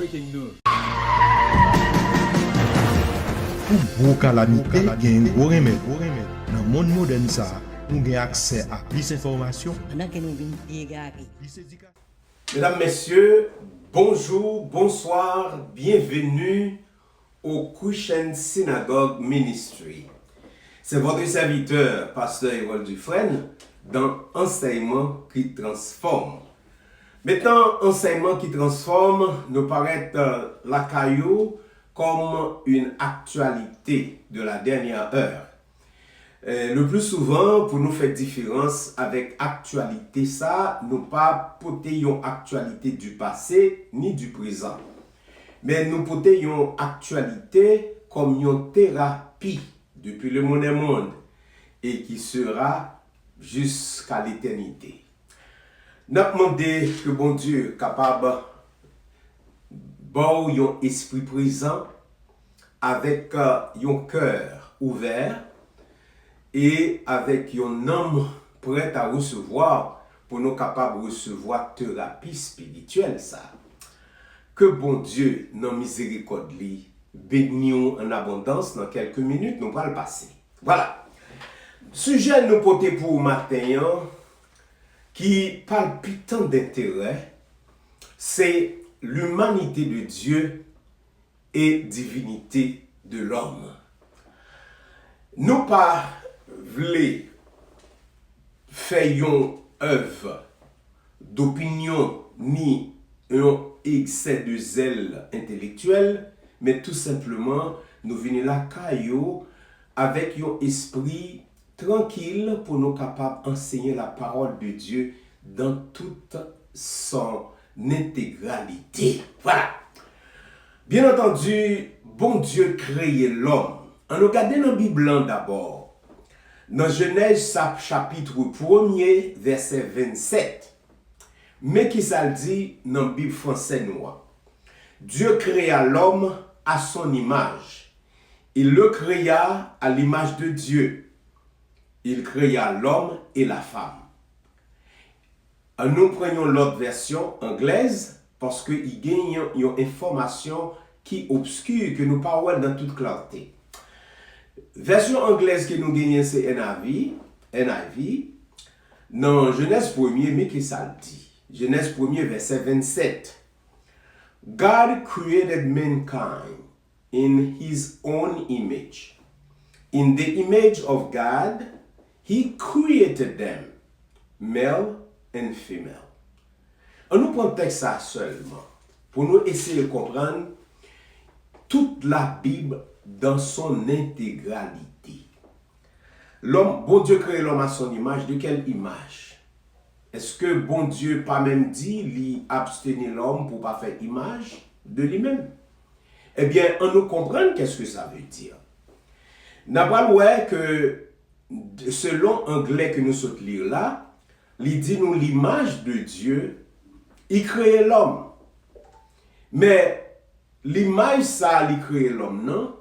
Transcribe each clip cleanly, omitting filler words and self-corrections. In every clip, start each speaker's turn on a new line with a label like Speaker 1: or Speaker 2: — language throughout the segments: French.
Speaker 1: Breaking news.
Speaker 2: Pour gros calamité, il y a un gros remède. Dans le monde moderne, nous avons accès à plus d'informations.
Speaker 3: Mesdames, Messieurs, bonjour, bonsoir, bienvenue au Christian Synagogue Ministry. C'est votre serviteur, Pasteur Harold Dufresne, dans Enseignement qui transforme. Maintenant, Enseignement qui transforme nous paraît la caillou comme une actualité de la dernière heure. Le plus souvent, pour nous faire différence avec actualité, ça, nous pas porter une actualité du passé ni du présent. Mais nous porter une actualité comme une thérapie depuis le monde et qui sera jusqu'à l'éternité. Nous demandé que bon Dieu capable bon un esprit présent avec un cœur ouvert et avec un homme prêt à recevoir pour nous capables de recevoir thérapie spirituelle ça. Que bon Dieu dans miséricorde li bénisse en abondance dans quelques minutes nous allons le passer. Voilà. Sujet nous porter pour matin qui palpitant d'intérêt, c'est l'humanité de Dieu et divinité de l'homme. Nous pas voulons faire une œuvre d'opinion ni un excès de zèle intellectuel, mais tout simplement nous venons là caillou avec un esprit tranquille pour nous capables d'enseigner la parole de Dieu dans toute son intégralité. Voilà. Bien entendu, bon Dieu créé l'homme. On regarde dans la Bible d'abord. Dans Genèse chapitre 1er, verset 27. Mais qui ça le dit dans la Bible française noire. Dieu créa l'homme à son image. Il le créa à l'image de Dieu. Il créa l'homme et la femme. Nous prenons l'autre version anglaise parce qu'il y a une information qui est obscure, que nous parlons dans toute clarté. Version anglaise que nous gagnons, c'est NIV. Dans Genèse 1er, mais qui ça dit? Genèse 1er, verset 27. God created mankind in his own image. In the image of God, he created them, male and female. On nous prend le texte ça seulement pour nous essayer de comprendre toute la Bible dans son intégralité. L'homme, bon Dieu crée l'homme à son image. De quelle image? Est-ce que bon Dieu pas même dit lui abstenir l'homme pour pas faire image de lui-même? Eh bien, on nous comprend qu'est-ce que ça veut dire. N'a pas ouais que selon anglais que nous sommes lire là, il dit nous l'image de Dieu, il crée l'homme. Mais l'image ça, il crée l'homme, non?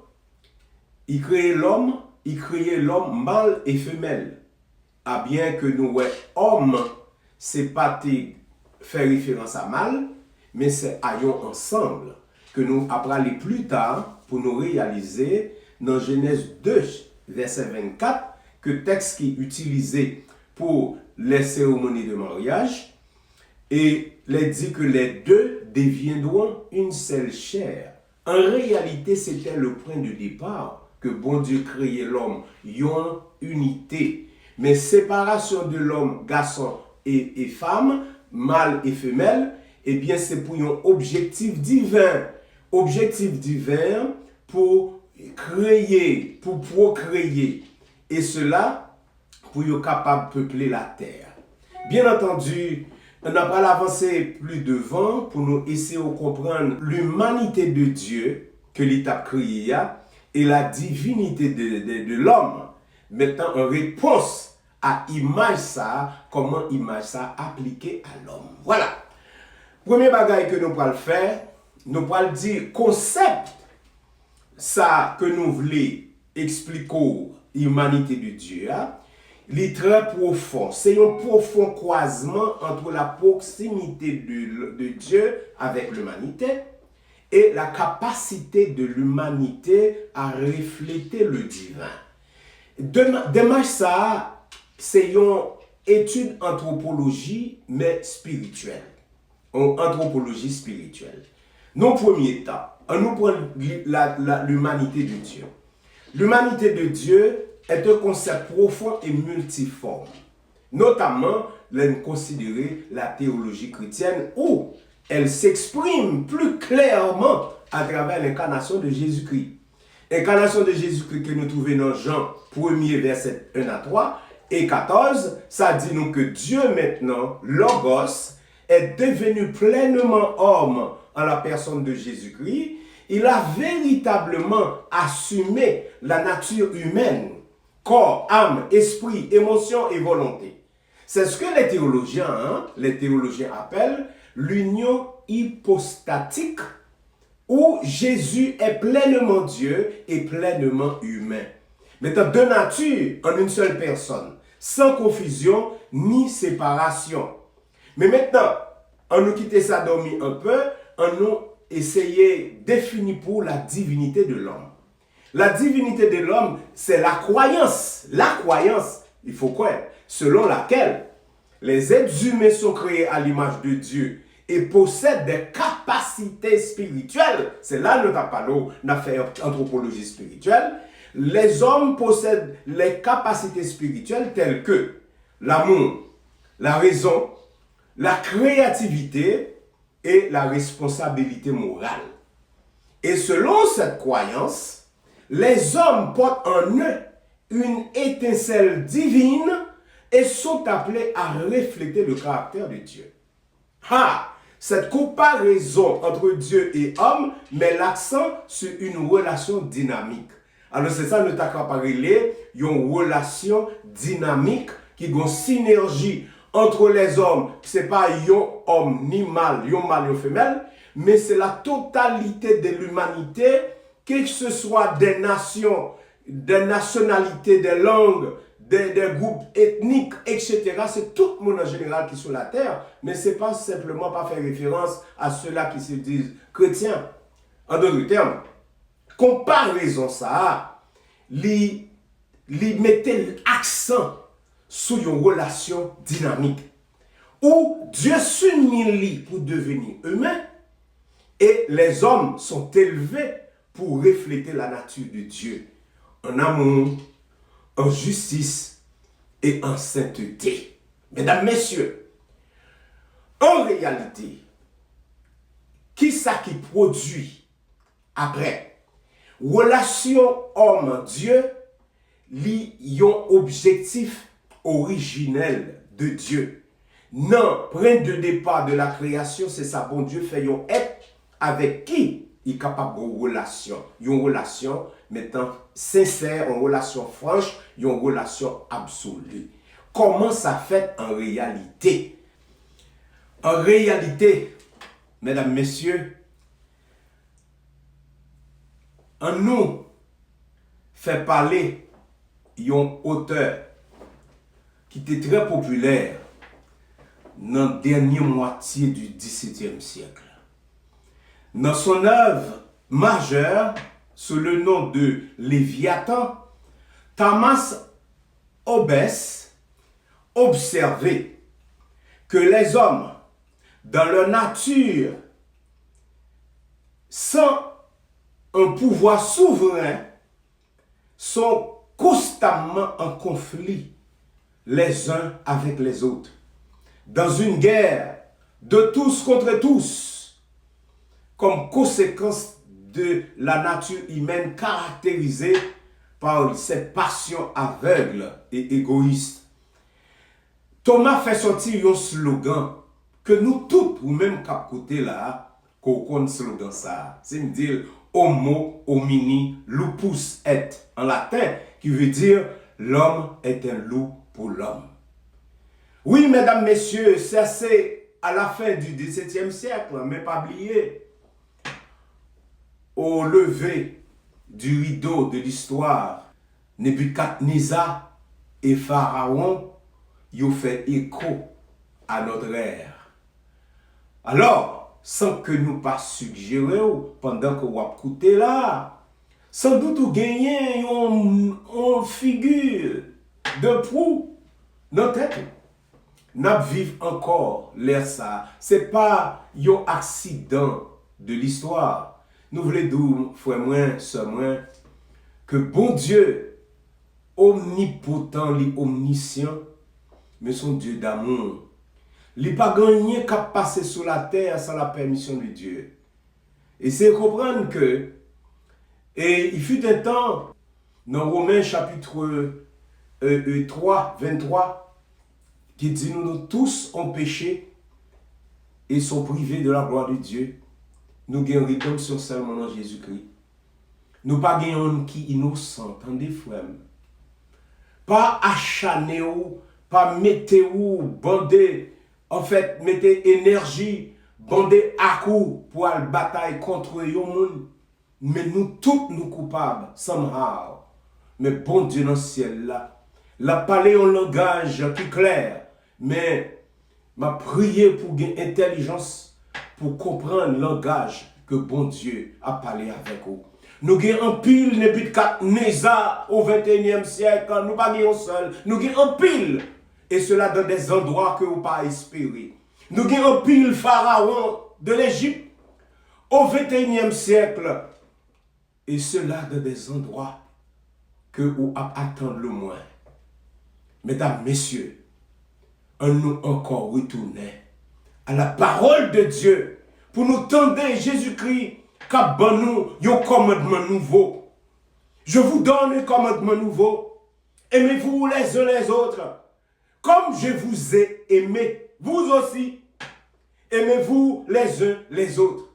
Speaker 3: Il crée l'homme mâle et femelle. Ah bien que nous ouais homme, c'est pas faire référence à mâle, mais c'est ayons ensemble que nous apprenons plus tard pour nous réaliser dans Genèse 2 verset 24 que texte qui est utilisé pour les cérémonies de mariage et les dit que les deux deviendront une seule chair. En réalité, c'était le point de départ que bon Dieu créait l'homme, une unité. Mais séparation de l'homme, garçon et femme, mâle et femelle, eh bien c'est pour un objectif divin. Objectif divin pour créer, pour procréer. Et cela pour être capable de peupler la terre. Bien entendu, on n'a pas avancé plus devant pour nous essayer de comprendre l'humanité de Dieu que l'État créé et la divinité de l'homme. Maintenant, en réponse à image ça, comment image ça appliquée à l'homme. Voilà. Premier bagage que nous allons faire, nous allons dire concept ça que nous voulons expliquer l'humanité de Dieu. Il est très profond. C'est un profond croisement entre la proximité de Dieu avec l'humanité et la capacité de l'humanité à refléter le divin. Démarche ça, c'est une étude anthropologie, mais spirituelle. En anthropologie spirituelle. Nos premiers temps, on nous prend l'humanité de Dieu. L'humanité de Dieu est un concept profond et multiforme. Notamment, l'on considérer la théologie chrétienne où elle s'exprime plus clairement à travers l'incarnation de Jésus-Christ. L'incarnation de Jésus-Christ que nous trouvons dans Jean 1er, verset 1 à 3 et 14, ça dit nous que Dieu maintenant, Logos, est devenu pleinement homme en la personne de Jésus-Christ. Il a véritablement assumé la nature humaine, corps, âme, esprit, émotion et volonté. C'est ce que les théologiens appellent l'union hypostatique, où Jésus est pleinement Dieu et pleinement humain. Maintenant, deux natures en une seule personne, sans confusion ni séparation. Mais maintenant, on nous quitte ça dormir un peu, on nous essayer de définir pour la divinité de l'homme. La divinité de l'homme, c'est la croyance. La croyance, il faut croire, selon laquelle les êtres humains sont créés à l'image de Dieu et possèdent des capacités spirituelles. C'est là que nous avons parlé, nous avons fait anthropologie spirituelle. Les hommes possèdent les capacités spirituelles telles que l'amour, la raison, la créativité et la responsabilité morale. Et selon cette croyance, les hommes portent en eux une étincelle divine et sont appelés à refléter le caractère de Dieu. Cette comparaison entre Dieu et homme met l'accent sur une relation dynamique. Alors c'est ça nous avons parlé, une relation dynamique qui a une synergie entre les hommes. Ce n'est pas un homme ni mâle, un mâle, une femelle, mais c'est la totalité de l'humanité, que ce soit des nations, des nationalités, des langues, des groupes ethniques, etc. C'est tout le monde en général qui est sur la terre, mais ce n'est pas simplement pas faire référence à ceux-là qui se disent chrétiens. En d'autres termes, comparaison ça, li mettait l'accent sur une relation dynamique où Dieu s'unit pour devenir humain et les hommes sont élevés pour refléter la nature de Dieu en amour, en justice et en sainteté. Mesdames, messieurs, en réalité, qui ça qui produit après relation homme-Dieu, l'yon objectif originel de Dieu. Non, point de départ de la création, c'est ça, bon Dieu fait yon être avec qui il est capable de relation. Une relation maintenant sincère, une relation franche, une relation absolue. Comment ça fait en réalité? En réalité, mesdames, messieurs, en nous fait parler un auteur qui était très populaire dans la dernière moitié du XVIIe siècle. Dans son œuvre majeure, sous le nom de Léviathan, Thomas Hobbes observait que les hommes, dans leur nature, sans un pouvoir souverain, sont constamment en conflit les uns avec les autres, dans une guerre de tous contre tous, comme conséquence de la nature humaine caractérisée par cette passion aveugle et égoïste. Thomas fait sortir un slogan que nous tous, ou même cap côté là, qu'on connaît slogan ça, c'est dire Homo homini lupus est, en latin, qui veut dire l'homme est un loup pour l'homme. Oui, mesdames, messieurs, ça c'est à la fin du XVIIe siècle, mais pas oublier, au lever du rideau de l'histoire, Nebuchadnezzar et Pharaon, ils ont fait écho à notre ère. Alors, sans que nous pas suggérer pendant que vous écoutez là. Sans doute vous gagnez une figure de proue dans tête. Nous vivons encore l'air ça. C'est pas un accident de l'histoire. Nous voulons dire, frère moins, sœur moins, que bon Dieu, omnipotent, omniscient, mais son Dieu d'amour. Il n'y a pas gagné qu'à passer sur la terre sans la permission de Dieu. Et c'est comprendre que, et il fut un temps, dans Romains chapitre 3, 23, qui dit nous tous ont péché et sont privés de la gloire de Dieu. Nous gagnons rédemption seulement dans Jésus-Christ. Nous pas gagnons qui innocent, entendez frère. Pas acharné ou, pas mettez ou, bandé, en fait, mettez énergie, bandé à coup pour la bataille contre les gens. Mais nous tous nous coupables, somehow. Mais bon Dieu dans le ciel là, la parler en langage qui est clair, mais m'a prié pour gagner intelligence, pour comprendre le langage que bon Dieu a parlé avec vous. Nous avons un pile Nebuchadnezzar au 21e siècle, nous pas un seul, nous avons un pile, et cela dans des endroits que vous pas espérer. Nous avons un pile pharaon de l'Égypte au 21e siècle, et cela dans des endroits que vous attendez le moins. Mesdames, messieurs, on nous encore retourner à la parole de Dieu pour nous tendre Jésus-Christ qu'a bon nous un commandement nouveau. Je vous donne un commandement nouveau. Aimez-vous les uns les autres. Comme je vous ai aimé, vous aussi, aimez-vous les uns les autres.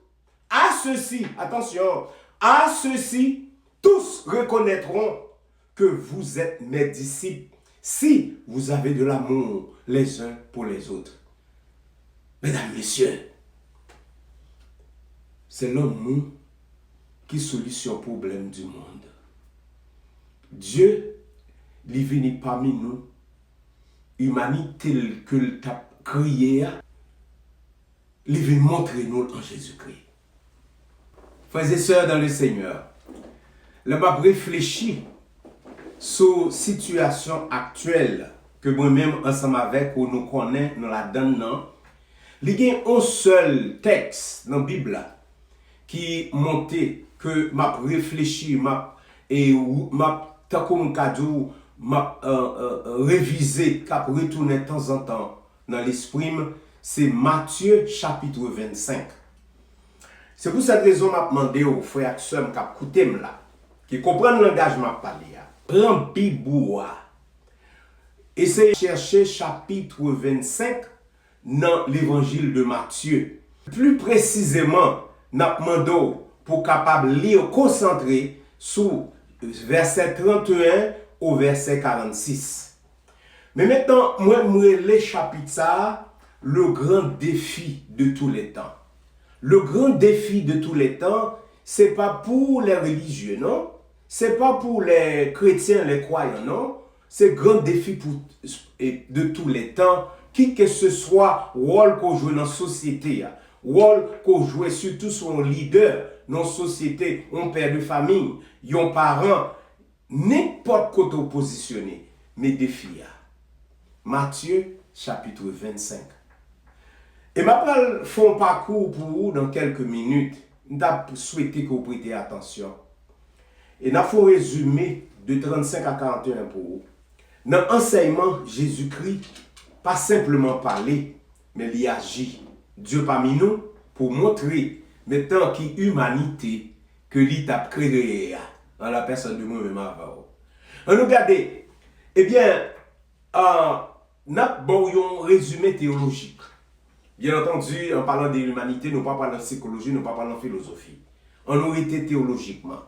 Speaker 3: À ceci, attention, à ceci, tous reconnaîtront que vous êtes mes disciples si vous avez de l'amour les uns pour les autres. Mesdames, messieurs, c'est l'amour qui solutionne le problème du monde. Dieu, il est venu parmi nous, humanité que t'a créé, il est venu montrer nous en Jésus-Christ. Frères et sœurs dans le Seigneur, je m'a réfléchi sur la situation actuelle que moi-même, ensemble avec, où nous connaissons, nous la donnons. Il y a un seul texte dans la Bible qui montait, que m'a réfléchi, m'a révisé, qui a retourné de temps en temps dans l'esprit, c'est Matthieu chapitre 25. C'est pour cette raison que je demandé aux frères et sœurs qui écoutent là, qui comprennent le langage que je parle. Prends Bible, essayez de chercher chapitre 25 dans l'évangile de Matthieu. Plus précisément, nous demandons pour capable lire, concentrer sur verset 31 au verset 46. Mais maintenant, moi, les chapitres ça, le grand défi de tous les temps. Le grand défi de tous les temps, c'est pas pour les religieux, non? C'est pas pour les chrétiens, les croyants, non? C'est le grand défi de tous les temps, qui que ce soit rôle qu'on joue dans la société, rôle qu'on joue surtout sur un leader dans la société, un père de famille, un parent, n'importe quoi positionné, mais défi. Matthieu chapitre 25. Et maintenant, je fais un parcours pour vous dans quelques minutes. Je souhaite que vous prêtez attention. Et nous avons résumé de 35 à 41 pour vous. Dans l'enseignement, Jésus-Christ, pas simplement parler, mais il agit. Dieu parmi nous, pour montrer, maintenant qu'il y a humanité, que l'il a créé dans la personne de moi-même avant. On nous regarde, eh bien, nous avons un résumé théologique. Bien entendu, en parlant de l'humanité, nous ne parlons pas de psychologie, nous ne parlons pas de philosophie. On aurait été théologiquement.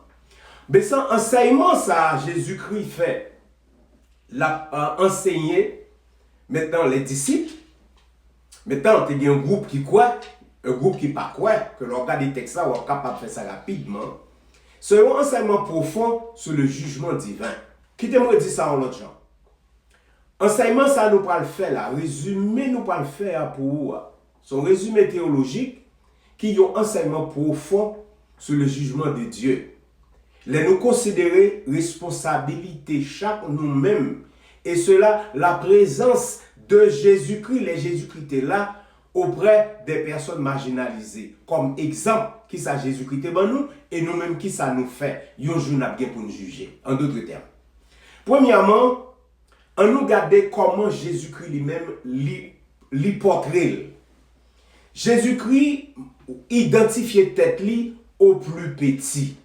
Speaker 3: Mais sans enseignement, ça, Jésus-Christ fait, l'a enseigné, maintenant les disciples, maintenant il y a un groupe qui croit, un groupe qui ne croit pas, que l'on regarde des textes, on est capable de faire ça rapidement. C'est un enseignement profond sur le jugement divin. Quittez-moi dire ça en l'autre genre. Enseignement, ça nous pas le faire là, résumé nous pas le faire pour vous. Son résumé théologique qui ont un enseignement profond sur le jugement de Dieu. Les nous considérer responsabilité chaque nous-mêmes. Et cela, la présence de Jésus-Christ, les Jésus-Christ est là auprès des personnes marginalisées. Comme exemple, qui ça Jésus-Christ est nous et nous-mêmes qui ça nous fait. Yon jour n'a bien pour nous juger. En d'autres termes. Premièrement, on nous regarder comment Jésus-Christ lui-même l'hypocrite. Jésus-Christ identifiait tête li au plus petit.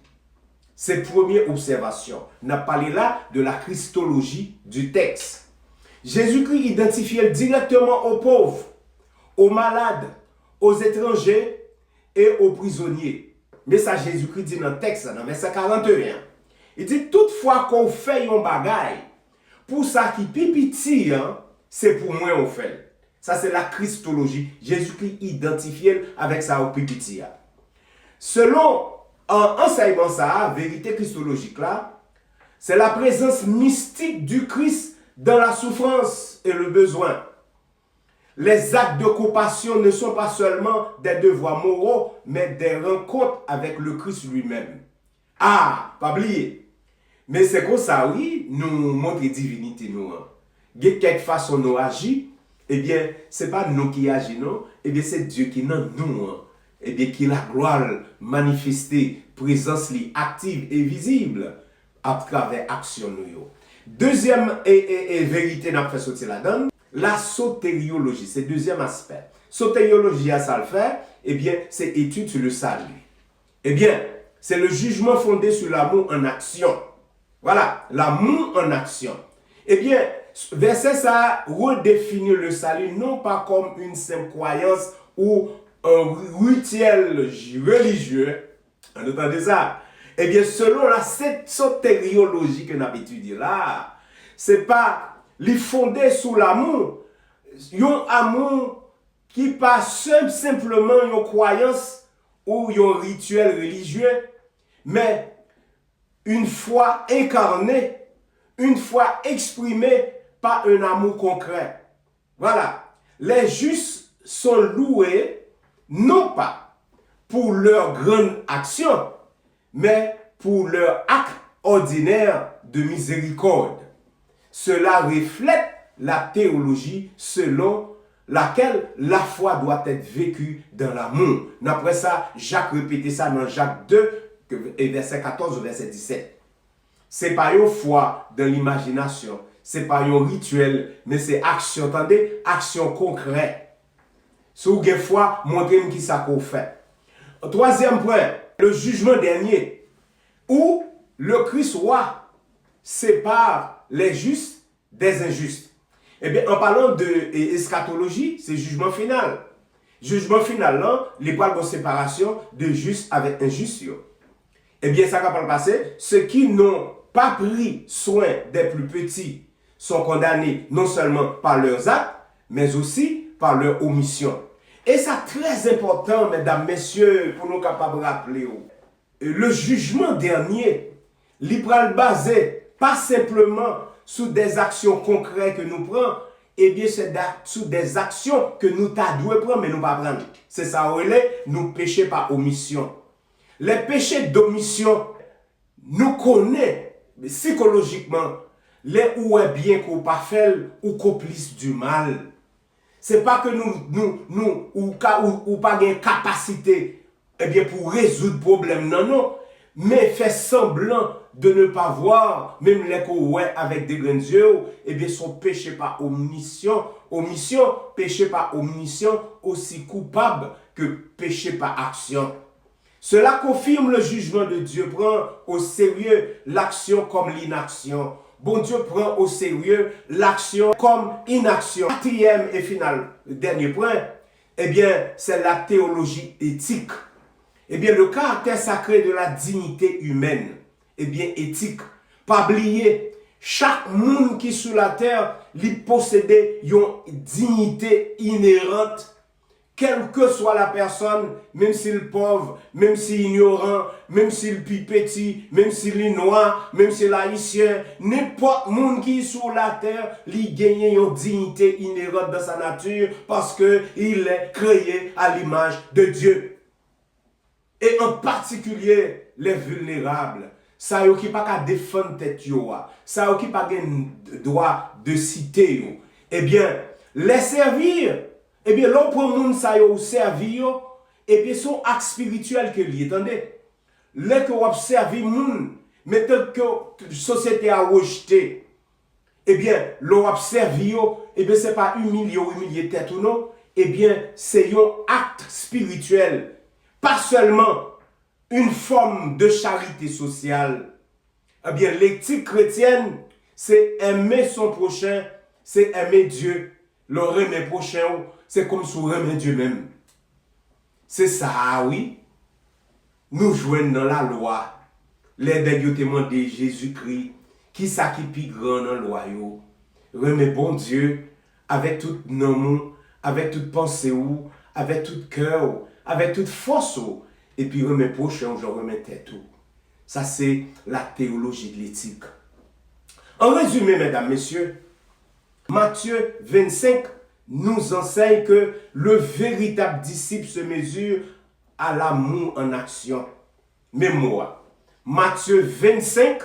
Speaker 3: C'est première observation. On a parlé là de la christologie du texte. Jésus-Christ identifiait directement aux pauvres, aux malades, aux étrangers et aux prisonniers. Mais ça, Jésus-Christ dit dans le texte, dans verset 41. Il dit, toutefois qu'on fait un bagaille, pour ça qui pipiti, c'est pour moi on fait. Ça, c'est la christologie. Jésus-Christ identifié avec ça au pipiti. Selon un enseignement ça, vérité christologique là, c'est la présence mystique du Christ dans la souffrance et le besoin. Les actes de compassion ne sont pas seulement des devoirs moraux, mais des rencontres avec le Christ lui-même. Ah, pas oublier. Mais c'est comme ça, oui, nous montrons divinité, nous. Il y a quelque façon nous agir, eh bien, ce n'est pas nous qui agissons, non, eh bien, c'est Dieu qui est dans nous. Eh bien, qui la gloire manifestée, présence active et visible à travers l'action. Deuxième vérité, n'a fait sortir là-dedans, la sotériologie, c'est le deuxième aspect. Sotériologie, à ça le fait, eh bien, c'est étude sur le salut. Eh bien, c'est le jugement fondé sur l'amour en action. Voilà, l'amour en action. Eh bien, verset ça redéfinit le salut non pas comme une simple croyance ou un rituel religieux. On entendez ça? Eh bien, selon la sotériologie que nous avons étudiée là, c'est pas les fondé sur l'amour. Un amour qui pas simplement une croyance ou un rituel religieux, mais une foi incarnée, une foi exprimée par un amour concret. Voilà. Les justes sont loués non pas pour leur grande action, mais pour leur acte ordinaire de miséricorde. Cela reflète la théologie selon laquelle la foi doit être vécue dans l'amour. Après ça, Jacques répétait ça dans Jacques 2, verset 14 au verset 17. Ce n'est pas une foi dans l'imagination, ce n'est pas un rituel, mais c'est action, attendez, action concrète. Si vous avez foi, montrez-moi qui ça qu'on fait. Troisième point, le jugement dernier, où le Christ roi sépare les justes des injustes. Eh bien, en parlant de eschatologie, c'est jugement final. Jugement final, là, les poils de séparation de justes avec injustes. Eh bien, ça va pas le passer. Ceux qui n'ont pas pris soin des plus petits sont condamnés non seulement par leurs actes, mais aussi par leur omission. Et ça très important, mesdames, messieurs, pour nous capables de rappeler. Le jugement dernier, il va le baser pas simplement sur des actions concrètes que nous prenons, eh bien c'est sur des actions que nous devons prendre, mais nous ne pas prendre. C'est ça, nous péchons par omission. Les péchés d'omission, nous connaissons psychologiquement les où est bien qu'on pas fait ou complice du mal. C'est pas que nous pas une capacité eh bien pour résoudre le problème, non, mais fait semblant de ne pas voir, même les ouais avec des grands yeux, eh bien sont péchés par omission, péché par omission aussi coupable que péché par action. Cela confirme le jugement de Dieu, prend au sérieux l'action comme l'inaction. Bon Dieu prend au sérieux l'action comme inaction. Quatrième et final, dernier point, eh bien, c'est la théologie éthique. Eh bien, le caractère sacré de la dignité humaine, eh bien, éthique. Pas oublier, chaque monde qui est sur la terre, lui possédait une dignité inhérente. Quelle que soit la personne, même s'il est pauvre, même s'il est ignorant, même s'il est petit, même s'il est noir, même s'il est haïtien, n'importe monde qui est sur la terre, il gagne une dignité inhérente dans sa nature parce qu'il est créé à l'image de Dieu. et en particulier les vulnérables. Ça yo qui pas qu'à défendre tête yo, ça yo qui pas gen droit de citer yo. Eh bien, les servir, eh bien l'on prend moun ça yo servir yo, et bien son acte spirituel que li, attendez. Les que vous observez moun, mais tel que la société a rejeté, eh bien, l'on observe yo, eh bien, c'est pas humilier tête ou non, eh bien, c'est un acte spirituel. Pas seulement une forme de charité sociale. Eh bien, l'éthique chrétienne, c'est aimer son prochain, c'est aimer Dieu. Le aimer prochain, c'est comme si on aimait Dieu même. C'est ça, oui. Nous jouons dans la loi. Les bêtes demandé Jésus-Christ, qui ça qui plus grand dans la loi. Remet bon Dieu avec tout nom, avec toute pensée, avec tout cœur, avec toute force. Et puis remet prochain, je remets tête. Ça, c'est la théologie de l'éthique. En résumé, mesdames, messieurs, Matthieu 25 nous enseigne que le véritable disciple se mesure à l'amour en action. Mémoire. Matthieu 25,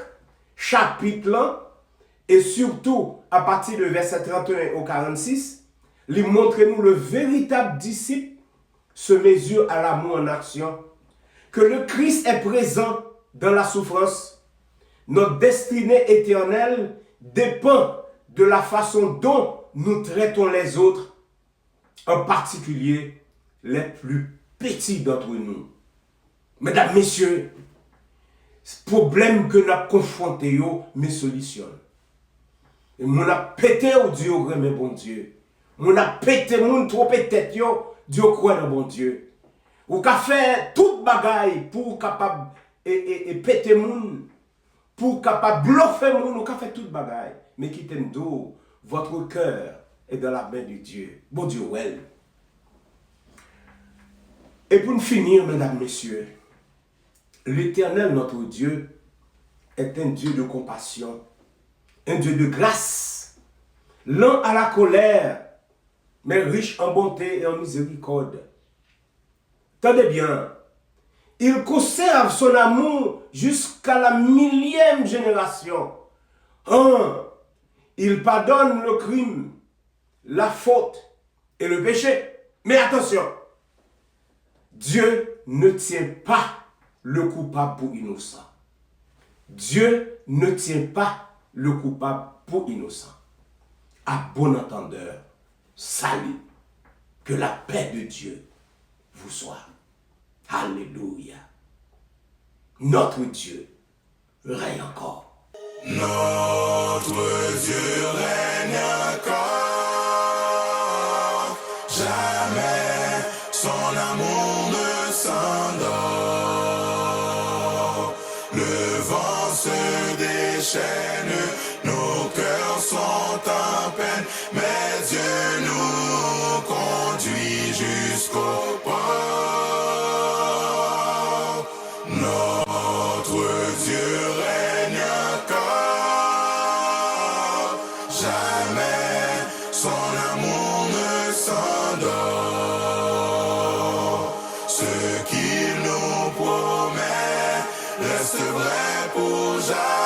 Speaker 3: chapitre 1, et surtout à partir de verset 31 au 46, lui montre-nous le véritable disciple se mesure à l'amour en action. Que le Christ est présent dans la souffrance. Notre destinée éternelle dépend de la façon dont nous traitons les autres, en particulier les plus petits d'entre nous. Mesdames, messieurs, ce problème que nous avons confronté, me solutionne. Et nous avons pété au Dieu, mais bon Dieu. Nous avons pété, nous trop tête, Dieu croit dans bon Dieu. Ou qu'a fait toute bagaille pour capable et péter moun, pour capable bluffer moun, ou qu'a fait toute bagaille. Mais qui t'aime d'eau, votre cœur est dans la main de Dieu. Bon Dieu, well. Et pour finir, mesdames, messieurs, l'Éternel, notre Dieu, est un Dieu de compassion, un Dieu de grâce, lent à la colère, mais riche en bonté et en miséricorde. Tenez bien, il conserve son amour jusqu'à la 1000e génération. Il pardonne le crime, la faute et le péché. Mais attention, Dieu ne tient pas le coupable pour innocent. Dieu ne tient pas le coupable pour innocent. À bon entendeur, salut, que la paix de Dieu vous soit. Alléluia. Notre Dieu règne encore.
Speaker 1: Notre Dieu règne encore. Jamais son amour ne s'endort. Le vent se déchaîne, nos cœurs sont en peine, mais Dieu nous conduit jusqu'au port. Notre Dieu règne encore. Jamais son amour ne s'endort. Ce qu'il nous promet reste vrai pour jamais.